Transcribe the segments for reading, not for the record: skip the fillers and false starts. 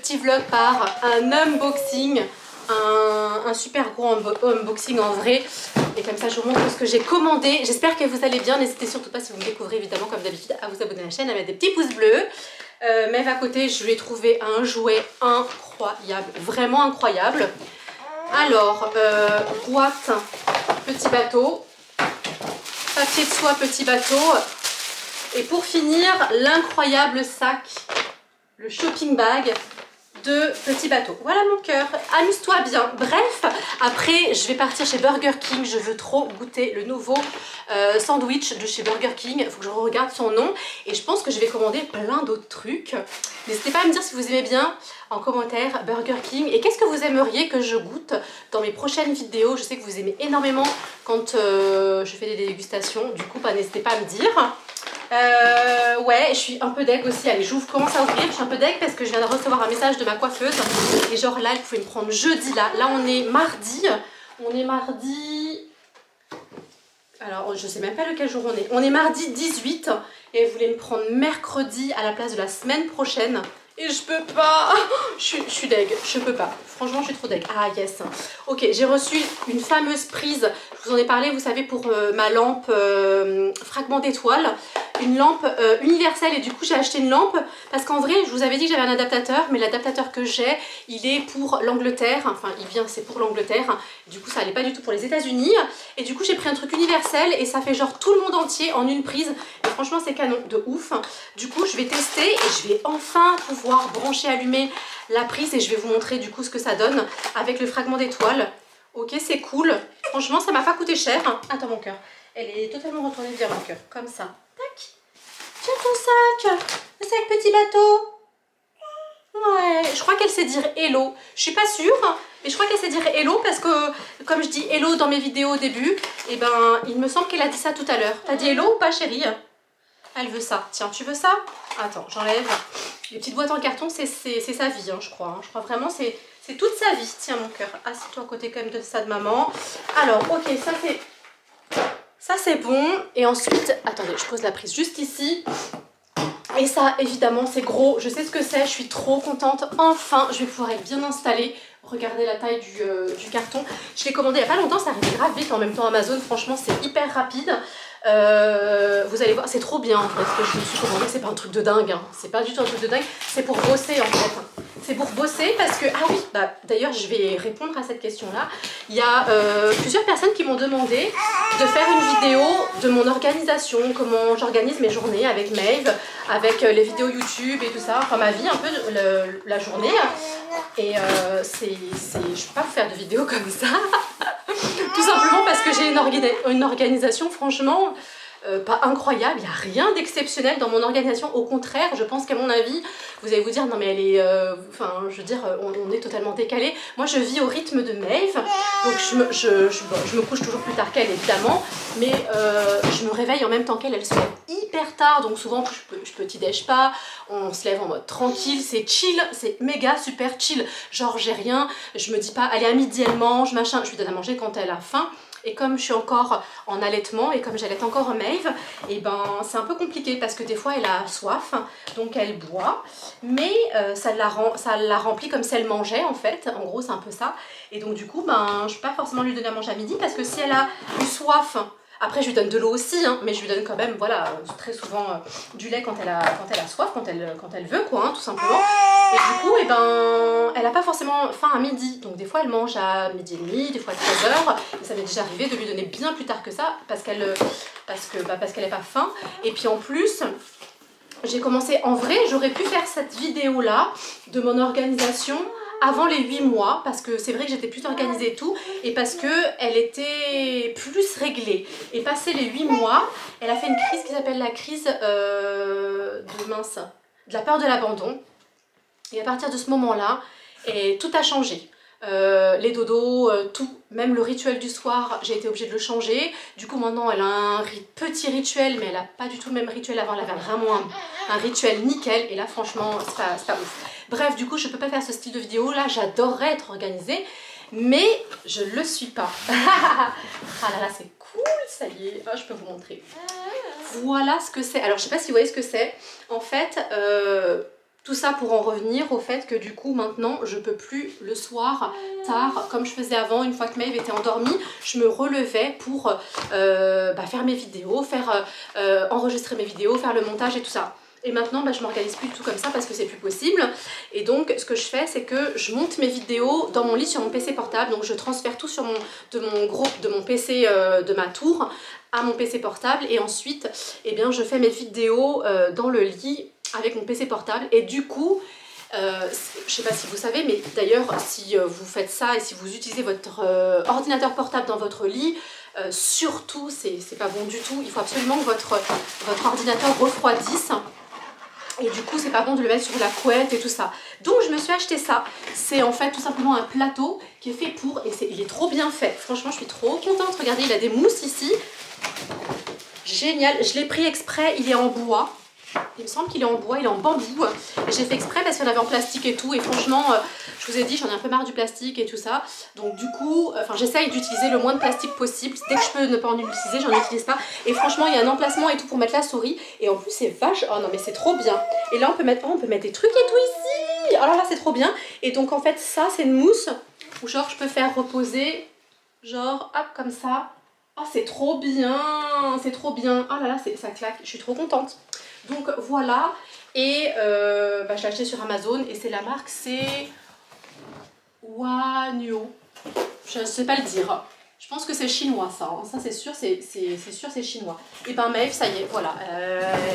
petit vlog par un unboxing, un super gros unboxing en vrai. Et comme ça je vous montre ce que j'ai commandé. J'espère que vous allez bien. N'hésitez surtout pas, si vous me découvrez évidemment comme d'habitude, à vous abonner à la chaîne, à mettre des petits pouces bleus. Même à côté je lui ai trouvé un jouet incroyable, vraiment incroyable. Alors, boîte, petit bateau, papier de soie, petit bateau. Et pour finir, l'incroyable sac, le shopping bag de petit bateau. Voilà mon cœur, amuse-toi bien. Bref, après je vais partir chez Burger King. Je veux trop goûter le nouveau sandwich de chez Burger King. Il faut que je regarde son nom. Et je pense que je vais commander plein d'autres trucs. N'hésitez pas à me dire si vous aimez bien en commentaire Burger King. Et qu'est-ce que vous aimeriez que je goûte dans mes prochaines vidéos. Je sais que vous aimez énormément quand je fais des dégustations. Du coup, n'hésitez pas à me dire. Ouais, je suis un peu deg aussi. Allez, commence à ouvrir. Je suis un peu deg parce que je viens de recevoir un message de ma coiffeuse. Et genre là, elle pouvait me prendre jeudi là. Là, on est mardi. On est mardi... Alors, je sais même pas lequel jour on est. On est mardi 18. Et elle voulait me prendre mercredi à la place de la semaine prochaine. Et je peux pas. Je suis deg. Je peux pas. Franchement, je suis trop deg. Ah, yes. Ok, j'ai reçu une fameuse prise. Je vous en ai parlé, vous savez, pour ma lampe fragment d'étoiles. Une lampe universelle. Et du coup, j'ai acheté une lampe. Parce qu'en vrai, je vous avais dit que j'avais un adaptateur. Mais l'adaptateur que j'ai, il est pour l'Angleterre. Enfin, c'est pour l'Angleterre. Du coup, ça allait pas du tout pour les États-Unis. Et du coup, j'ai pris un truc universel. Et ça fait genre tout le monde entier en une prise. Et franchement, c'est canon de ouf. Du coup, je vais tester. Et je vais enfin pouvoir brancher, allumer la prise. Et je vais vous montrer du coup ce que ça donne avec le fragment d'étoile. Ok, c'est cool. Franchement, ça m'a pas coûté cher. Attends, mon cœur. Elle est totalement retournée vers mon cœur. Comme ça. Tac. Tiens ton sac. Le sac petit bateau. Ouais, je crois qu'elle sait dire hello. Je suis pas sûre, mais je crois qu'elle sait dire hello parce que, comme je dis hello dans mes vidéos au début, et ben, il me semble qu'elle a dit ça tout à l'heure. T'as dit hello ou pas, chérie? Elle veut ça. Tiens, tu veux ça? Attends, j'enlève. Les petites boîtes en carton, c'est sa vie, hein, je crois. Je crois vraiment, c'est toute sa vie. Tiens, mon cœur, assieds-toi à côté quand même de ça de maman. Alors, ok, ça c'est bon. Et ensuite, attendez, je pose la prise juste ici. Et ça, évidemment, c'est gros. Je sais ce que c'est. Je suis trop contente. Enfin, je vais pouvoir être bien installée. Regardez la taille du carton. Je l'ai commandé il n'y a pas longtemps. Ça arrive grave vite. En même temps, Amazon, franchement, c'est hyper rapide. Vous allez voir, c'est trop bien en fait ce que je me suis commandé. C'est pas un truc de dingue. Hein. C'est pas du tout un truc de dingue. C'est pour bosser en fait. C'est pour bosser parce que... Ah oui, bah, d'ailleurs, je vais répondre à cette question-là. Il y a plusieurs personnes qui m'ont demandé de faire une vidéo de mon organisation, comment j'organise mes journées avec Maeve, avec les vidéos YouTube et tout ça, enfin ma vie un peu, la journée. Et je peux pas vous faire de vidéo comme ça, tout simplement parce que j'ai une organisation franchement pas incroyable. Il n'y a rien d'exceptionnel dans mon organisation, au contraire, je pense qu'à mon avis, vous allez vous dire non mais elle est, enfin je veux dire, on est totalement décalé. Moi je vis au rythme de Maeve, donc je me couche toujours plus tard qu'elle évidemment, mais je me réveille en même temps qu'elle, elle se lève hyper tard, donc souvent je petit-déj pas, on se lève en mode tranquille, c'est chill, c'est méga super chill, genre j'ai rien, je me dis pas allez à midi elle mange, machin, je lui donne à manger quand elle a faim. Et comme je suis encore en allaitement et comme j'allaite encore Maeve, et ben c'est un peu compliqué parce que des fois elle a soif, donc elle boit, mais ça la remplit comme si elle mangeait en fait, en gros c'est un peu ça. Et donc du coup ben je peux pas forcément lui donner à manger à midi parce que si elle a eu soif, après je lui donne de l'eau aussi, hein, mais je lui donne quand même voilà très souvent du lait quand elle a soif, quand elle veut quoi, hein, tout simplement. Et du coup et ben elle a pas forcément faim à midi, donc des fois elle mange à midi et demi, des fois à 13h, et ça m'est déjà arrivé de lui donner bien plus tard que ça parce qu'elle n'a pas faim. Et puis en plus j'ai commencé, en vrai j'aurais pu faire cette vidéo là de mon organisation avant les 8 mois, parce que c'est vrai que j'étais plus organisée et tout, et parce que elle était plus réglée. Et passé les 8 mois, elle a fait une crise qui s'appelle la crise de la peur de l'abandon. Et à partir de ce moment-là, tout a changé. Les dodos, tout, même le rituel du soir, j'ai été obligée de le changer. Du coup maintenant elle a un petit rituel, mais elle n'a pas du tout le même rituel. Avant elle avait vraiment un rituel nickel, et là franchement c'est pas ouf. Bref, du coup je peux pas faire ce style de vidéo là, j'adorerais être organisée, mais je le suis pas. Ah là là c'est cool, ça y est, je peux vous montrer. Voilà ce que c'est. Alors je sais pas si vous voyez ce que c'est. En fait, Tout ça pour en revenir au fait que du coup maintenant je peux plus le soir tard comme je faisais avant. Une fois que Maeve était endormie, je me relevais pour faire mes vidéos, enregistrer mes vidéos, faire le montage et tout ça. Et maintenant je m'organise plus du tout comme ça parce que c'est plus possible. Et donc ce que je fais, c'est que je monte mes vidéos dans mon lit sur mon PC portable. Donc je transfère tout de mon PC de ma tour à mon PC portable. Et ensuite eh bien, je fais mes vidéos dans le lit avec mon PC portable. Et du coup je sais pas si vous savez, mais d'ailleurs si vous faites ça et si vous utilisez votre ordinateur portable dans votre lit, surtout c'est pas bon du tout. Il faut absolument que votre ordinateur refroidisse. Et du coup, c'est pas bon de le mettre sur la couette et tout ça. Donc, je me suis acheté ça. C'est en fait tout simplement un plateau qui est fait pour... Et il est trop bien fait. Franchement, je suis trop contente. Regardez, il a des mousses ici. Génial. Je l'ai pris exprès. Il est en bois. Il me semble qu'il est en bois, il est en bambou. Et j'ai fait exprès parce qu'il y en avait en plastique et tout. Et franchement, je vous ai dit, j'en ai un peu marre du plastique et tout ça. Donc du coup, j'essaye d'utiliser le moins de plastique possible. Dès que je peux ne pas en utiliser, j'en utilise pas. Et franchement, il y a un emplacement et tout pour mettre la souris. Et en plus, c'est vache. Oh non, mais c'est trop bien. Et là, on peut mettre des trucs et tout ici. Alors là, c'est trop bien. Et donc en fait, ça, c'est une mousse où genre, je peux faire reposer, genre, hop, comme ça. Oh, c'est trop bien. C'est trop bien. Oh là là, ça claque. Je suis trop contente. Donc voilà, et je l'ai acheté sur Amazon et c'est la marque, c'est Wanyo. Je ne sais pas le dire. Je pense que c'est chinois ça, hein. Ça c'est sûr, c'est chinois. Et ben Maeve, ça y est, voilà,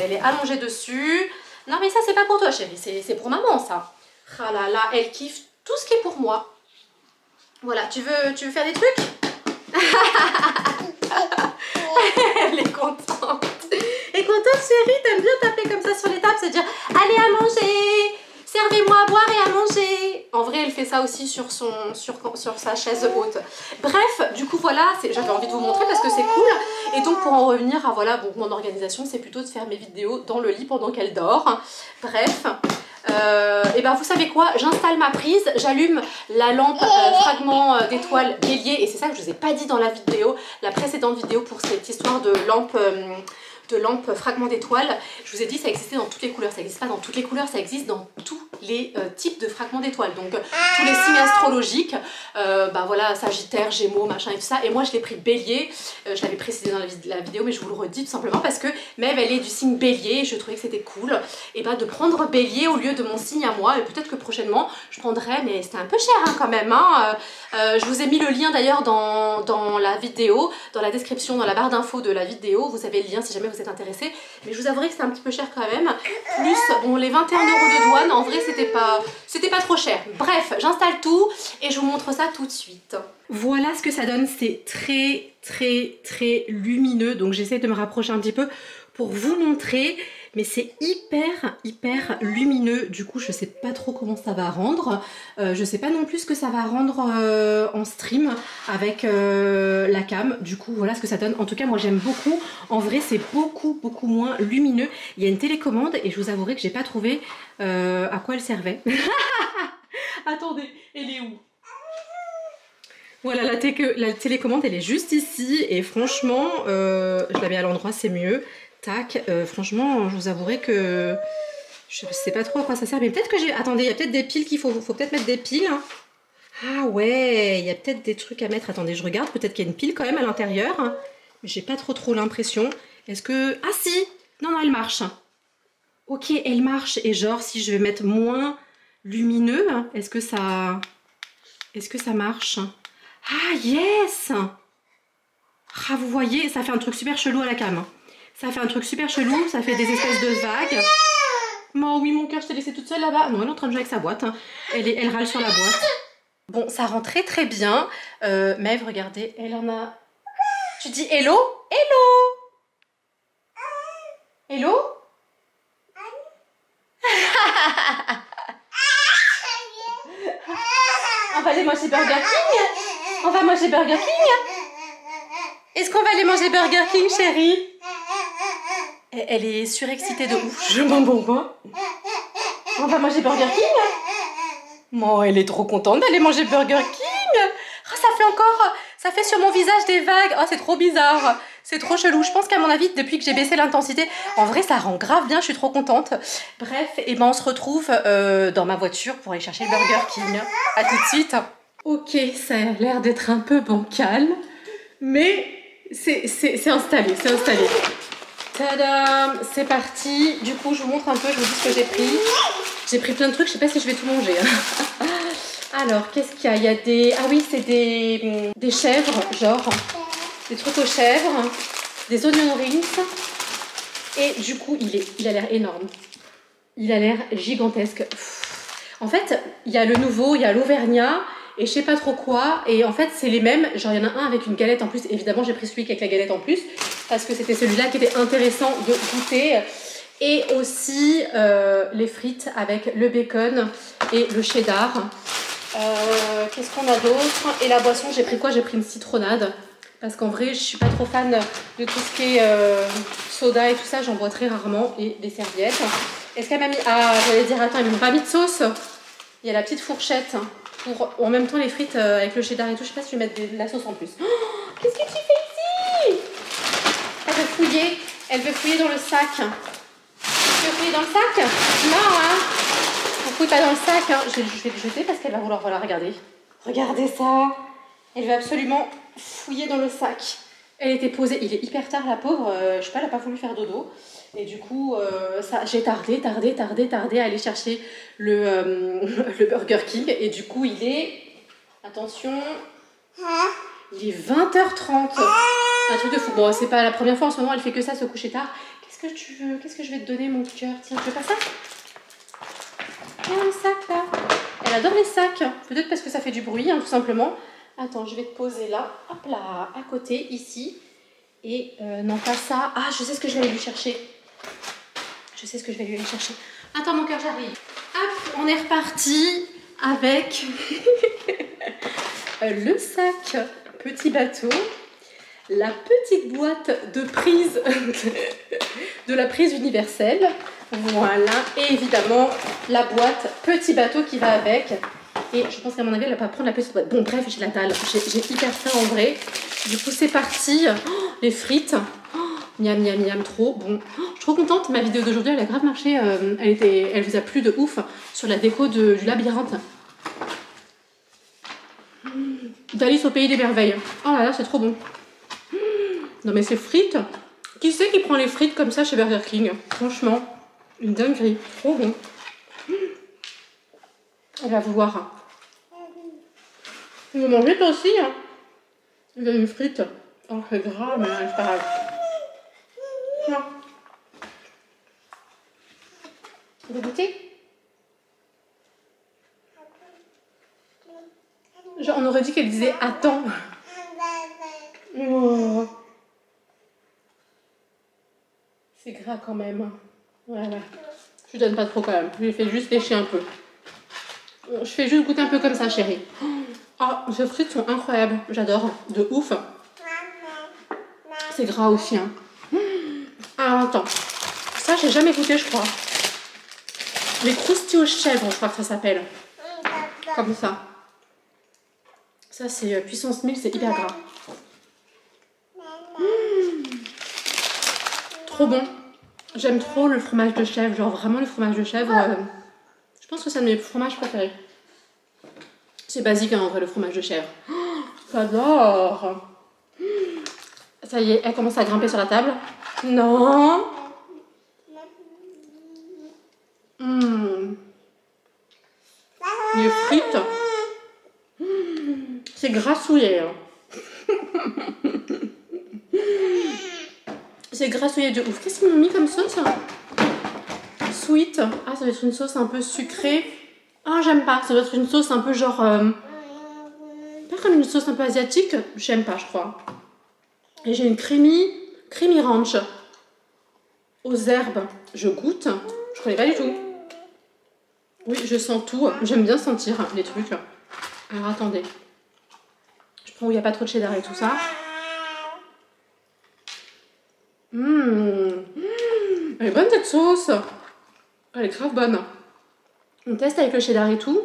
elle est allongée dessus. Non mais ça c'est pas pour toi chérie, c'est pour maman ça. Ah là là, elle kiffe tout ce qui est pour moi. Voilà, tu veux faire des trucs? Elle est contente. Et contente chérie, t'aimes bien taper comme ça sur les tables, se dire allez à manger, servez-moi à boire et à manger. En vrai elle fait ça aussi sur sa chaise haute. Bref, du coup voilà, j'avais envie de vous montrer parce que c'est cool. Et donc pour en revenir à voilà, bon, mon organisation, c'est plutôt de faire mes vidéos dans le lit pendant qu'elle dort. Bref. Et ben vous savez quoi, j'installe ma prise, j'allume la lampe fragment d'étoiles bélier. Et c'est ça que je vous ai pas dit dans la vidéo, la précédente vidéo, pour cette histoire de lampe fragment d'étoiles. Je vous ai dit ça existait dans toutes les couleurs. Ça n'existe pas dans toutes les couleurs, ça existe dans tous les types de fragments d'étoiles. Donc tous les signes astrologiques, voilà, Sagittaire, Gémeaux, machin et tout ça. Et moi je l'ai pris bélier, je l'avais précisé dans la vidéo, mais je vous le redis tout simplement parce que Maeve elle est du signe bélier et je trouvais que c'était cool et de prendre bélier au lieu de mon signe à moi. Et peut-être que prochainement je prendrai, mais c'était un peu cher hein, quand même hein. Je vous ai mis le lien d'ailleurs dans la vidéo, dans la description, dans la barre d'infos de la vidéo. Vous avez le lien si jamais vous êtes intéressé. Mais je vous avouerai que c'est un petit peu cher quand même. Plus, bon, les 21 € de douane, en vrai, c'était pas trop cher. Bref, j'installe tout et je vous montre ça tout de suite. Voilà ce que ça donne. C'est très, très, très lumineux. Donc, j'essaie de me rapprocher un petit peu pour vous montrer. Mais c'est hyper lumineux. Du coup, je sais pas trop comment ça va rendre. Je sais pas non plus ce que ça va rendre en stream avec la cam. Du coup, voilà ce que ça donne. En tout cas, moi, j'aime beaucoup. En vrai, c'est beaucoup moins lumineux. Il y a une télécommande et je vous avouerai que j'ai pas trouvé à quoi elle servait. Attendez, elle est où? Voilà, la télécommande, elle est juste ici. Et franchement, je la mets à l'endroit, c'est mieux. Tac, franchement, je vous avouerai que je sais pas trop à quoi ça sert, mais peut-être que j'ai... Attendez, il y a peut-être des piles qu'il faut peut-être mettre des piles. Ah ouais, il y a peut-être des trucs à mettre. Attendez, je regarde, peut-être qu'il y a une pile quand même à l'intérieur. Mais j'ai pas trop l'impression. Est-ce que... Ah si! Non, elle marche. Ok, elle marche. Et genre, si je vais mettre moins lumineux, est-ce que ça marche? Ah yes! Ah, vous voyez, ça fait un truc super chelou à la cam. Ça fait un truc super chelou, ça fait des espèces de vagues. Oh oui, mon cœur, je t'ai laissé toute seule là-bas. Non, elle est en train de jouer avec sa boîte. Elle râle sur la boîte. Bon, ça rend très bien. Maeve, regardez, elle en a... Tu dis hello? Hello? Hello? On va aller manger Burger King? On va manger Burger King? Est-ce qu'on va aller manger Burger King, chérie? Elle est surexcitée de ouf. Je m'en bon quoi. On va manger Burger King? Oh, elle est trop contente d'aller manger Burger King. Oh, ça fait sur mon visage des vagues. Oh, c'est trop bizarre. C'est trop chelou. Je pense qu'à mon avis, depuis que j'ai baissé l'intensité, en vrai, ça rend grave bien. Je suis trop contente. Bref, et ben on se retrouve dans ma voiture pour aller chercher le Burger King. À tout de suite. Ok, ça a l'air d'être un peu bancal, mais c'est installé, c'est installé. Tadam, c'est parti. Du coup, je vous montre un peu, je vous dis ce que j'ai pris. J'ai pris plein de trucs, je sais pas si je vais tout manger. Alors, qu'est-ce qu'il y a? Il y a des... Ah oui, c'est des chèvres, genre. Des trucs aux chèvres. Des onion rings. Et du coup, il a l'air énorme. Il a l'air gigantesque. En fait, il y a le nouveau, il y a l'Auvergnat. Et je sais pas trop quoi, et en fait c'est les mêmes, genre il y en a un avec une galette en plus, évidemment j'ai pris celui avec la galette en plus, parce que c'était celui-là qui était intéressant de goûter, et aussi les frites avec le bacon et le cheddar. Qu'est-ce qu'on a d'autre? Et la boisson, j'ai pris quoi? J'ai pris une citronnade, parce qu'en vrai je suis pas trop fan de tout ce qui est soda et tout ça, j'en bois très rarement, et des serviettes. Est-ce qu'elle m'a mis... Ah, j'allais dire, attends, ils m'ont pas mis de sauce. Il y a la petite fourchette. Pour en même temps les frites avec le cheddar et tout, je sais pas si je vais mettre de la sauce en plus. Oh, qu'est-ce que tu fais ici? Elle veut fouiller dans le sac. Tu veux fouiller dans le sac? Non, hein? On fouille pas dans le sac, hein. Je vais le jeter parce qu'elle va vouloir, voilà, regardez. Regardez ça. Elle veut absolument fouiller dans le sac. Elle était posée, il est hyper tard la pauvre, je sais pas, elle a pas voulu faire dodo. Et du coup, j'ai tardé à aller chercher le Burger King. Et du coup, il est... Attention... Il est 20h30. Un truc de fou. Bon, c'est pas la première fois en ce moment, elle fait que ça, se coucher tard. Qu'est-ce que tu veux? Qu'est-ce que je vais te donner, mon cœur? Tiens, tu veux pas ça? Il y a un sac, là. Elle adore les sacs. Peut-être parce que ça fait du bruit, hein, tout simplement. Attends, je vais te poser là. Hop là, à côté, ici. Et non, pas ça. Ah, je sais ce que je vais aller lui chercher. Je sais ce que je vais lui aller chercher. Attends, mon cœur, j'arrive. Hop, on est reparti avec le sac petit bateau, la petite boîte de prise de la prise universelle. Voilà, et évidemment la boîte petit bateau qui va avec. Et je pense qu'à mon avis, elle va pas prendre la petite boîte. Bon, bref, j'ai la dalle. J'ai hyper faim en vrai. Du coup, c'est parti. Oh, les frites. Oh, miam, miam, miam, trop bon. Oh, je suis trop contente. Ma vidéo d'aujourd'hui, elle a grave marché. Elle vous a plu de ouf sur la déco du labyrinthe. D'Alice au pays des merveilles. Oh là là, c'est trop bon. Non, mais ces frites. Qui c'est qui prend les frites comme ça chez Burger King? Franchement, une dinguerie. Trop bon. Elle va vouloir. Tu veux manger toi aussi, hein? Il y a une frite. Oh, c'est gras, mais c'est pas grave. Non. Tu veux goûter? Genre, on aurait dit qu'elle disait attends. Oh. C'est gras quand même. Voilà. Je donne pas trop quand même. Je lui fais juste lécher un peu. Je fais juste goûter un peu comme ça, chérie. Oh, ces frites sont incroyables. J'adore. De ouf. C'est gras aussi, hein. Ah, attends. Ça, j'ai jamais goûté, je crois. Les croustilles aux chèvres, je crois que ça s'appelle. Comme ça. Ça, c'est puissance 1000, c'est hyper gras. Trop bon. J'aime trop le fromage de chèvre. Genre, vraiment, le fromage de chèvre. Je pense que c'est un de mes fromages préférés. C'est basique, hein, en vrai, le fromage de chèvre. Oh, j'adore. Ça y est, elle commence à grimper sur la table. Non. Les frites. C'est grassouillé. Hein. C'est grassouillé de ouf. Qu'est-ce qu'ils m'ont mis comme sauce? Sweet. Ah, ça va être une sauce un peu sucrée. Ah, j'aime pas. Ça va être une sauce un peu genre... pas comme une sauce un peu asiatique. J'aime pas, je crois. Et j'ai une creamy ranch. Aux herbes. Je goûte. Je connais pas du tout. Oui, je sens tout. J'aime bien sentir les trucs. Alors, attendez. Je prends où il n'y a pas trop de cheddar et tout ça. Elle est bonne cette sauce. Elle est grave bonne. On teste avec le cheddar et tout.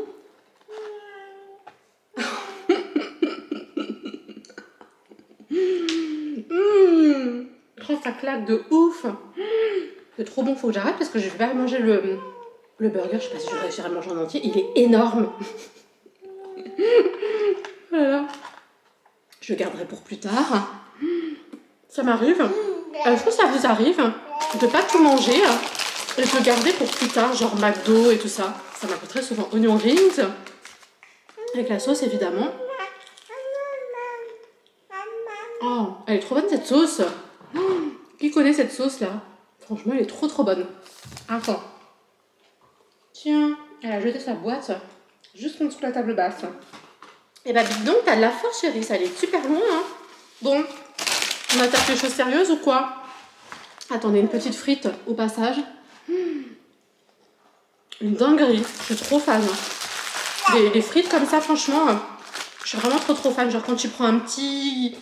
claque de ouf. C'est trop bon, faut que j'arrête parce que je vais pas manger le burger. Je sais pas si je vais réussir à le manger en entier. Il est énorme. Voilà. Je le garderai pour plus tard. Ça m'arrive. Est-ce que ça vous arrive de pas tout manger et de le garder pour plus tard, genre McDo et tout ça? Ça m'arrive très souvent. Onion rings. Avec la sauce, évidemment. Oh, elle est trop bonne cette sauce. Oh, qui connaît cette sauce là? Franchement, elle est trop bonne. Attends. Tiens, elle a jeté sa boîte juste en dessous de la table basse. Et bah, dis donc, t'as de la force, chérie. Ça allait super loin. Hein. Bon, on attaque les choses sérieuses ou quoi? Attendez, une petite frite au passage. Une dinguerie. Je suis trop fan. Les frites comme ça, franchement, je suis vraiment trop fan. Genre quand tu prends un petit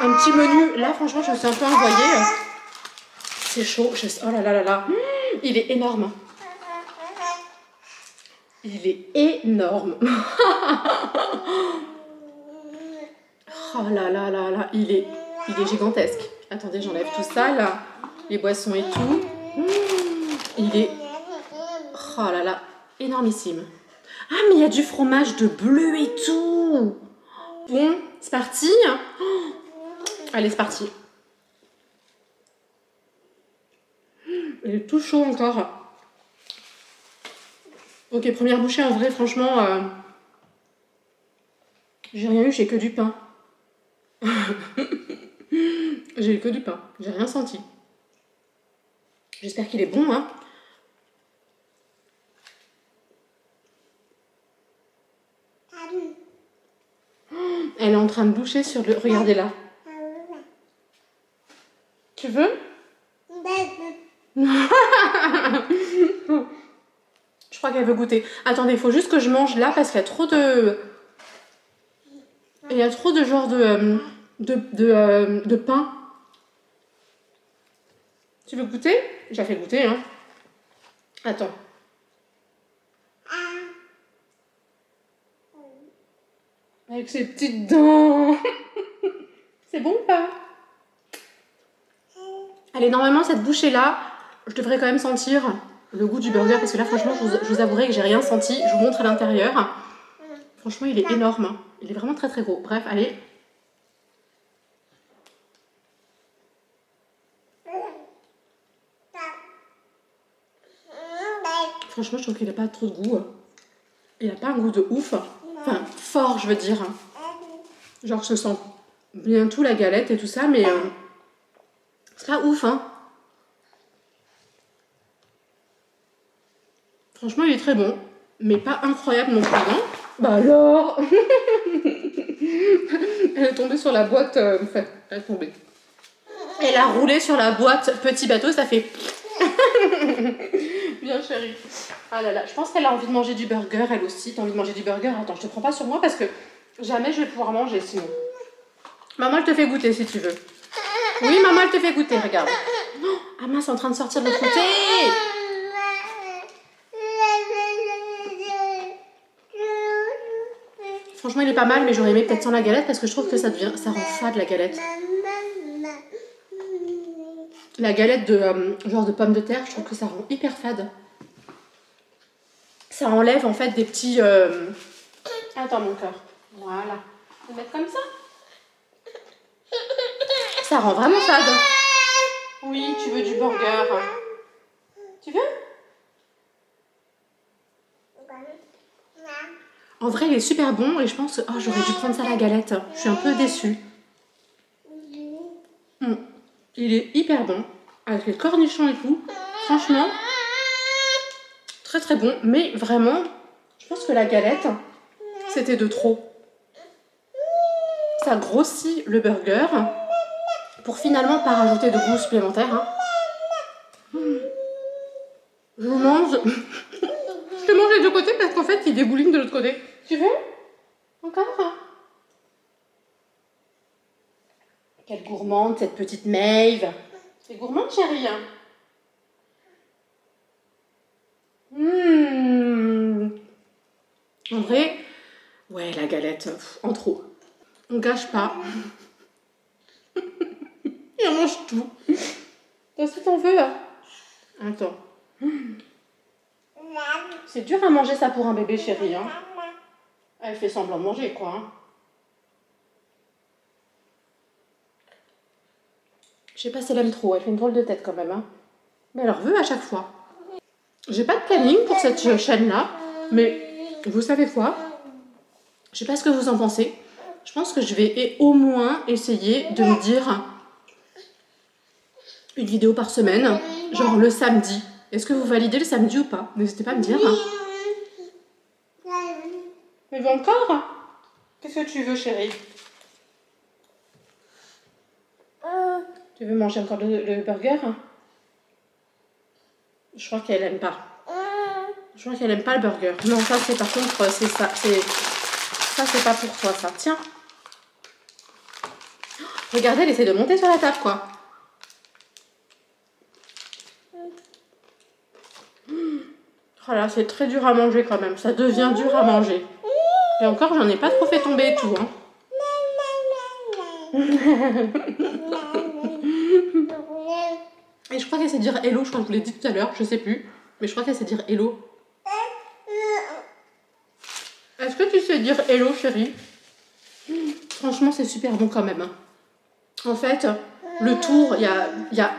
menu, là franchement je me suis un peu envoyée. C'est chaud. Oh là là là là. Il est énorme. Il est énorme. Oh là là là là. Il est gigantesque. Attendez, j'enlève tout ça là. Les boissons et tout. Il est... Oh là là. Énormissime. Ah, mais il y a du fromage de bleu et tout. Bon, c'est parti. Allez, c'est parti. Il est tout chaud encore. Ok, première bouchée, en vrai, franchement, j'ai rien eu, j'ai que du pain. J'ai eu que du pain, j'ai rien senti. J'espère qu'il est bon, hein. Elle est en train de boucher sur le... Regardez là. Tu veux? Je crois qu'elle veut goûter. Attendez, il faut juste que je mange là parce qu'il y a trop de... Il y a trop de genre de pain. Tu veux goûter? Je la fais goûter, hein. Attends. Avec ses petites dents. C'est bon ou pas? Allez, normalement, cette bouchée-là, je devrais quand même sentir le goût du burger. Parce que là, franchement, je vous avouerai que j'ai rien senti. Je vous montre à l'intérieur. Franchement, il est énorme. Il est vraiment très gros. Bref, allez. Franchement, je trouve qu'il n'a pas trop de goût. Il n'a pas un goût de ouf. Enfin, fort, je veux dire. Genre, je sens bien tout, la galette et tout ça, mais c'est pas ouf, hein. Franchement, il est très bon, mais pas incroyable non plus, non? Bah alors. Elle est tombée sur la boîte, enfin, elle est tombée. Elle a roulé sur la boîte petit bateau, ça fait... Bien chérie. Ah là là, je pense qu'elle a envie de manger du burger, elle aussi. T'as envie de manger du burger? Attends, je te prends pas sur moi parce que jamais je vais pouvoir manger sinon. Maman, elle te fait goûter si tu veux. Oui, maman, elle te fait goûter, regarde. Oh, ah mince, c'est en train de sortir de l'autre côté. Franchement, il est pas mal, mais j'aurais aimé peut-être sans la galette parce que je trouve que ça rend fade la galette. La galette de genre de pommes de terre, je trouve que ça rend hyper fade. Ça enlève en fait des petits... Attends mon cœur. Voilà. On va mettre comme ça. Ça rend vraiment fade. Oui, tu veux du burger. Tu veux? En vrai, il est super bon et je pense... Oh, j'aurais dû prendre ça à la galette. Je suis un peu déçue. Il est hyper bon. Avec les cornichons et tout. Franchement, très bon. Mais vraiment, je pense que la galette, c'était de trop. Ça grossit le burger pour finalement pas rajouter de goût supplémentaire. Hein. Je mange... Je te mange les deux côtés parce qu'en fait, il dégouline de l'autre côté. Tu veux? Encore? Quelle gourmande, cette petite Maeve. C'est gourmand, chérie. En vrai, ouais, la galette, en trop. On gâche pas. Il en mange tout. Toi aussi t'en veux hein? Attends. C'est dur à manger ça pour un bébé chéri. Hein. Elle fait semblant de manger quoi. Hein. Je sais pas si elle aime trop, elle fait une drôle de tête quand même. Hein. Mais elle en veut à chaque fois. J'ai pas de planning pour cette chaîne-là, mais vous savez quoi? Je sais pas ce que vous en pensez. Je pense que je vais au moins essayer de me dire une vidéo par semaine, genre le samedi. Est-ce que vous validez le samedi ou pas? N'hésitez pas à me dire. Hein. Mais bon, encore? Qu'est-ce que tu veux, chérie? Tu veux manger encore le burger? Je crois qu'elle aime pas. Je crois qu'elle aime pas le burger. Non, ça c'est par contre, c'est ça. Ça c'est pas pour toi, ça. Tiens. Regardez, elle essaie de monter sur la table, quoi. Oh là, c'est très dur à manger quand même. Ça devient dur à manger. Et encore, j'en ai pas trop fait tomber et tout. Hein. Et je crois qu'elle sait dire hello. Je crois que je vous l'ai dit tout à l'heure. Je sais plus. Mais je crois qu'elle sait dire hello. Est-ce que tu sais dire hello, chérie? Franchement, c'est super bon quand même. Hein. En fait, le tour, il y a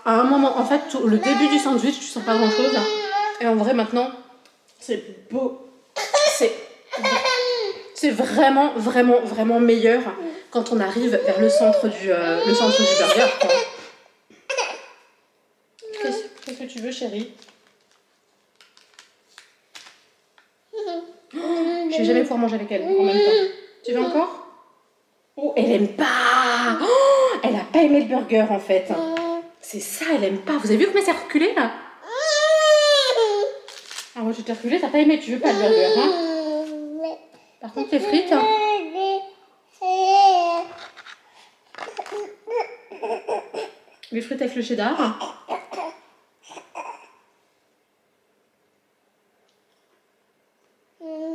un moment, en fait, le début du sandwich, tu sens pas grand chose. Hein. Et en vrai, maintenant, c'est beau. C'est vraiment, vraiment, vraiment meilleur quand on arrive vers le centre du burger. Qu'est-ce que tu veux, chérie? Je vais jamais pouvoir manger avec elle en même temps. Tu veux encore? Oh, elle aime pas. Oh, elle a pas aimé le burger en fait. C'est ça, elle aime pas. Vous avez vu comment c'est reculé là? Ah ouais, tu t'es reculé, t'as pas aimé, tu veux pas le burger, hein? Par contre, les frites. Hein. Les frites avec le cheddar.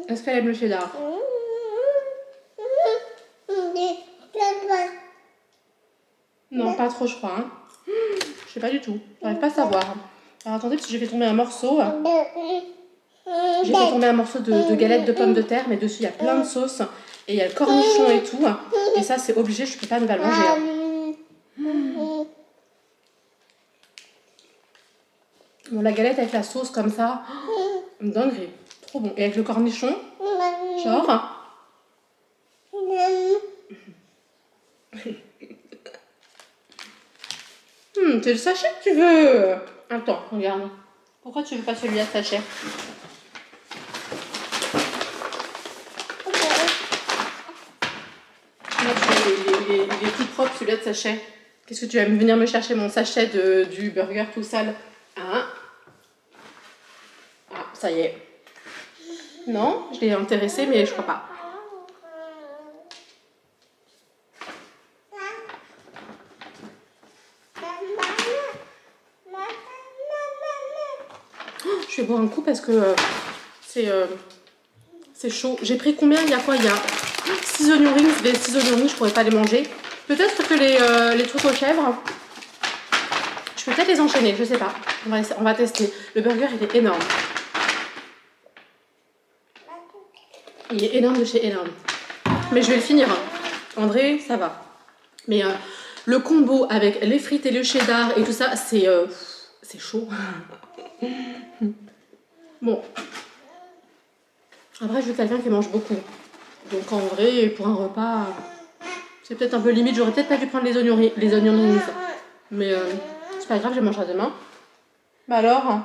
Est-ce qu'elle aime le cheddar? Non, pas trop, je crois. Hein. Je sais pas du tout. J'arrive pas à savoir. Alors attendez, parce que j'ai fait tomber un morceau. J'ai fait tomber un morceau de galette de pommes de terre, mais dessus il y a plein de sauce. Et il y a le cornichon et tout. Et ça, c'est obligé, je peux pas ne pas le manger. Hein. Bon, la galette avec la sauce comme ça, une dinguerie. Trop bon. Et avec le cornichon, genre. C'est le sachet que tu veux. Attends, regarde. Pourquoi tu veux pas celui-là de sachet? Il est tout propre celui-là de sachet. Qu'est-ce que tu vas venir me chercher mon sachet du burger tout sale? Hein? Ah, ça y est. Non, je l'ai intéressé, mais je crois pas. Je vais boire un coup parce que c'est chaud. J'ai pris combien? Il y a quoi? Il y a 6 oignons rings. Les 6 oignons rings, je pourrais pas les manger. Peut-être que les trucs aux chèvres, je peux peut-être les enchaîner, je sais pas. On va tester. Le burger, il est énorme. Il est énorme de chez énorme. Mais je vais le finir. En vrai, ça va. Mais le combo avec les frites et le cheddar et tout ça, c'est chaud. Bon. Après, je veux quelqu'un qui mange beaucoup. Donc en vrai, pour un repas, c'est peut-être un peu limite. J'aurais peut-être pas dû prendre les oignons rings. Mais c'est pas grave, je les mangerai demain. Bah alors,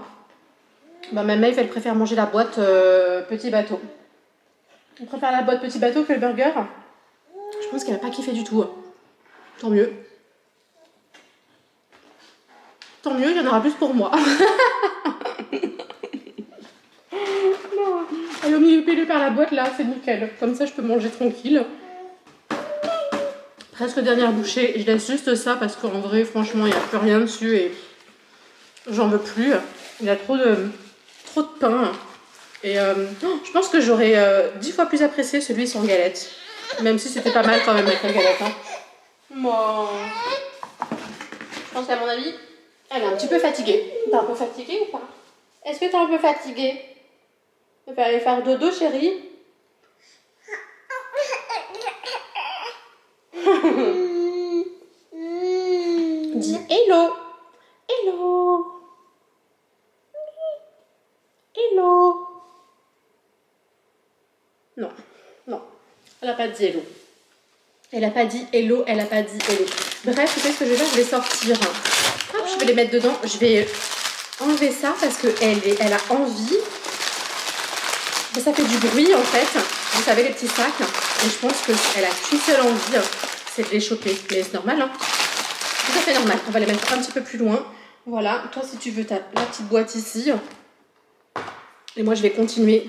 ma Maeve, elle préfère manger la boîte petit bateau. Elle préfère la boîte petit bateau que le burger. Je pense qu'elle va pas kiffé du tout. Tant mieux. Tant mieux, il y en aura plus pour moi. Non. Elle est au milieu payée par la boîte là, c'est nickel. Comme ça, je peux manger tranquille. Presque dernière bouchée. Je laisse juste ça parce qu'en vrai, franchement, il n'y a plus rien dessus et j'en veux plus. Il y a trop de pain. Et je pense que j'aurais 10 fois plus apprécié celui sans galette. Même si c'était pas mal quand même avec la galette. Hein. Moi. pense qu'à mon avis, elle est un petit peu fatiguée. T'es un peu fatiguée ou pas? Est-ce que t'es un peu fatiguée? Tu vas aller faire dodo, chérie? Dis hello. Hello. Hello. Non, non. Elle a pas dit hello. Elle a pas dit hello, elle a pas dit hello. Bref, tu sais ce que je vais faire? Je vais sortir. Hop, je vais les mettre dedans. Je vais enlever ça parce qu'elle a envie. Ça fait du bruit en fait. Vous savez, les petits sacs. Et je pense qu'elle a qu'une seule envie, c'est de les choper. Mais c'est normal, hein. Tout à fait normal. On va les mettre un petit peu plus loin. Voilà. Toi, si tu veux, tu as la petite boîte ici. Et moi, je vais continuer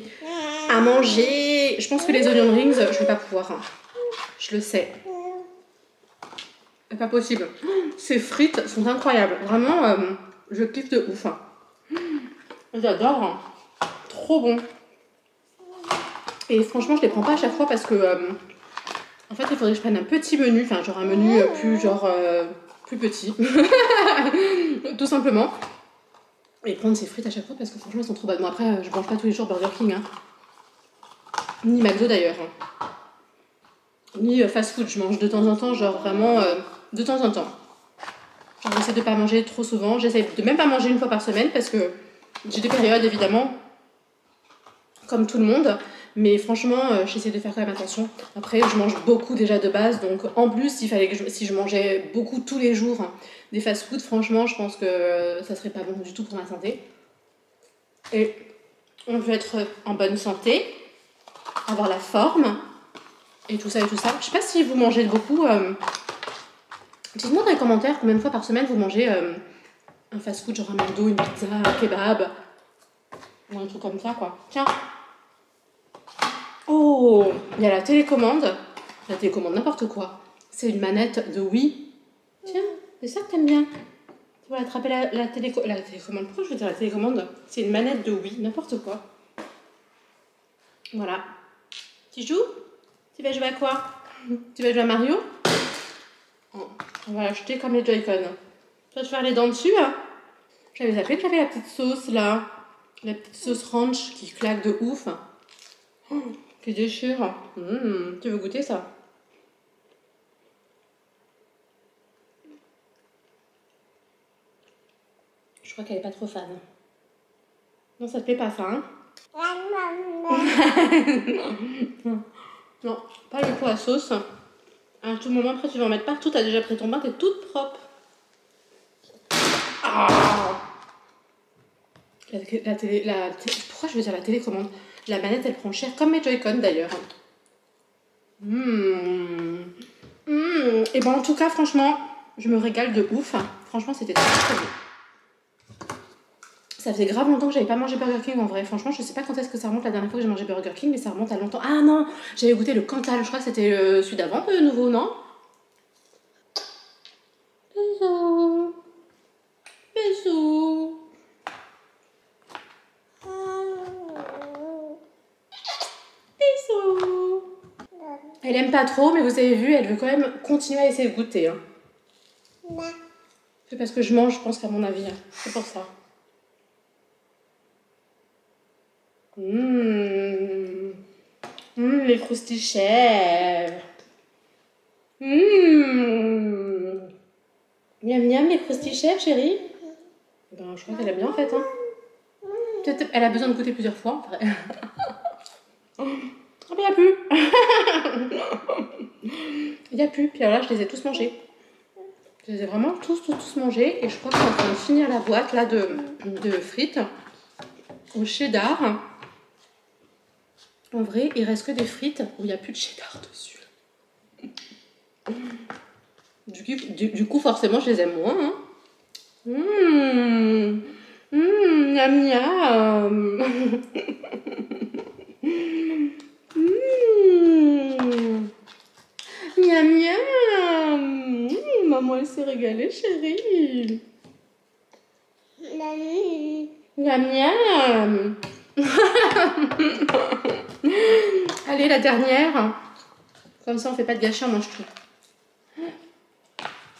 à manger. Je pense que les onion rings, je vais pas pouvoir. Hein. Je le sais. C'est pas possible. Ces frites sont incroyables. Vraiment, je kiffe de ouf. J'adore. Hein. Trop bon. Et franchement, je les prends pas à chaque fois parce que... en fait, il faudrait que je prenne un petit menu. Enfin, genre un menu plus petit. Tout simplement. Et prendre ces frites à chaque fois parce que franchement, elles sont trop bonnes. Bon, après, je mange pas tous les jours Burger King. Hein. Ni McDo d'ailleurs. Hein. Ni fast food. Je mange de temps en temps, genre vraiment de temps en temps. J'essaie de pas manger trop souvent. J'essaie de même pas manger une fois par semaine parce que j'ai des périodes évidemment, comme tout le monde. Mais franchement, j'essaie de faire quand même attention. Après, je mange beaucoup déjà de base. Donc en plus, si je mangeais beaucoup tous les jours des fast food, franchement, je pense que ça serait pas bon du tout pour ma santé. Et on veut être en bonne santé, avoir la forme et tout ça et tout ça. Je sais pas si vous mangez beaucoup. Dites-moi dans les commentaires combien de fois par semaine vous mangez un fast food, genre un McDo, une pizza, un kebab ou un truc comme ça quoi. Tiens. Oh, il y a la télécommande. La télécommande, n'importe quoi. C'est une manette de Wii. Tiens, c'est ça que t'aimes bien. Tu vas attraper la télécommande. Pourquoi je veux dire la télécommande? C'est une manette de Wii, n'importe quoi. Voilà. Tu joues? Tu vas jouer à quoi? Tu vas jouer à Mario? Oh, on va l'acheter comme les Joy-Con. Tu vas te faire les dents dessus, hein? J'avais zappé que j'avais la petite sauce là. La petite sauce ranch qui claque de ouf. Oh, qui déchire. Tu veux goûter ça? Je crois qu'elle est pas trop fan. Non, ça te plaît pas ça, hein? Non, pas le coup à sauce. À tout moment, après, tu vas en mettre partout. T'as déjà pris ton bain, t'es toute propre. Ah! Pourquoi je veux dire la télécommande? La manette, elle prend cher, comme mes Joy-Con d'ailleurs. Et ben en tout cas, franchement, je me régale de ouf. Franchement, c'était très très bon. Ça faisait grave longtemps que j'avais pas mangé Burger King en vrai. Franchement, je sais pas quand est-ce que ça remonte la dernière fois que j'ai mangé Burger King, mais ça remonte à longtemps. Ah non, j'avais goûté le Cantal. Je crois que c'était celui d'avant, de nouveau, non? Bisous. Bisous. Bisous. Elle aime pas trop, mais vous avez vu, elle veut quand même continuer à essayer de goûter. Hein. C'est parce que je mange, je pense qu'à mon avis. Hein. C'est pour ça. Les croustichets. Miam miam, les croustichets, chérie. Ben, je crois qu'elle a bien fait. Hein. Peut-être elle a besoin de goûter plusieurs fois, en vrai. Oh, mais il n'y a plus. Il n'y a plus. Puis alors là, je les ai tous mangés. Je les ai vraiment tous mangés. Et je crois qu'on est en train de finir la boîte là de frites au cheddar. En vrai, il reste que des frites où il n'y a plus de cheddar dessus. Du coup, forcément, je les aime moins. Hein. Miam miam. Miam miam. Maman, elle s'est régalée, chérie. Miam miam. Allez, la dernière. Comme ça, on fait pas de gâchis, on mange tout.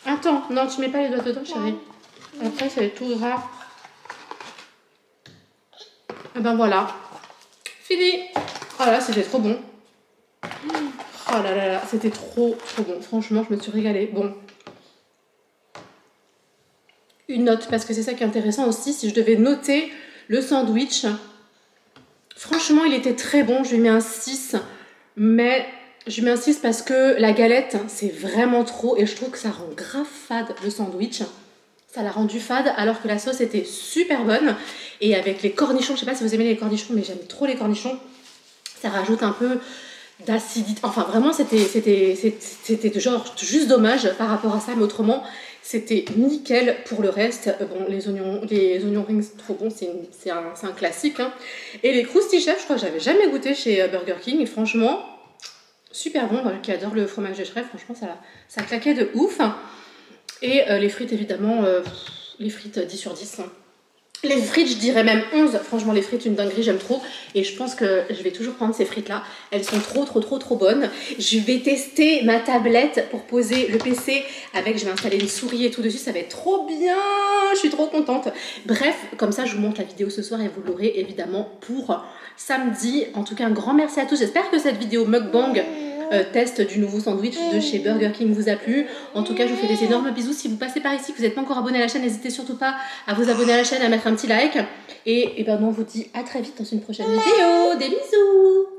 Attends, non, tu mets pas les doigts dedans, chérie. Après, ça va être tout gras. Et ben voilà. Fini. Oh là, c'était trop bon. Oh là là là, c'était trop bon. Franchement, je me suis régalée. Bon. Une note, parce que c'est ça qui est intéressant aussi. Si je devais noter le sandwich, franchement, il était très bon. Je lui mets un 6. Mais je lui mets un 6 parce que la galette, c'est vraiment trop. Et je trouve que ça rend grave fade le sandwich. Ça l'a rendu fade alors que la sauce était super bonne. Et avec les cornichons, je sais pas si vous aimez les cornichons, mais j'aime trop les cornichons. Ça rajoute un peu d'acidité. Enfin, vraiment, c'était genre juste dommage par rapport à ça. Mais autrement, c'était nickel pour le reste. Bon, les oignons rings, trop bon, c'est un classique. Hein. Et les Krusty Chef, je crois que j'avais jamais goûté chez Burger King. Et franchement, super bon. Moi qui adore le fromage de chèvre, franchement, ça claquait de ouf. Et les frites, évidemment, les frites 10 sur 10. Les frites, je dirais même 11. Franchement, les frites, une dinguerie, j'aime trop. Et je pense que je vais toujours prendre ces frites-là. Elles sont trop bonnes. Je vais tester ma tablette pour poser le PC avec, je vais installer une souris et tout dessus. Ça va être trop bien. Je suis trop contente. Bref, comme ça, je vous montre la vidéo ce soir et vous l'aurez évidemment pour samedi. En tout cas, un grand merci à tous. J'espère que cette vidéo mukbang test du nouveau sandwich de chez Burger King vous a plu. En tout cas, je vous fais des énormes bisous. Si vous passez par ici, que vous n'êtes pas encore abonné à la chaîne, n'hésitez surtout pas à vous abonner à la chaîne, à mettre un petit like. Et ben, on vous dit à très vite dans une prochaine vidéo. Des bisous!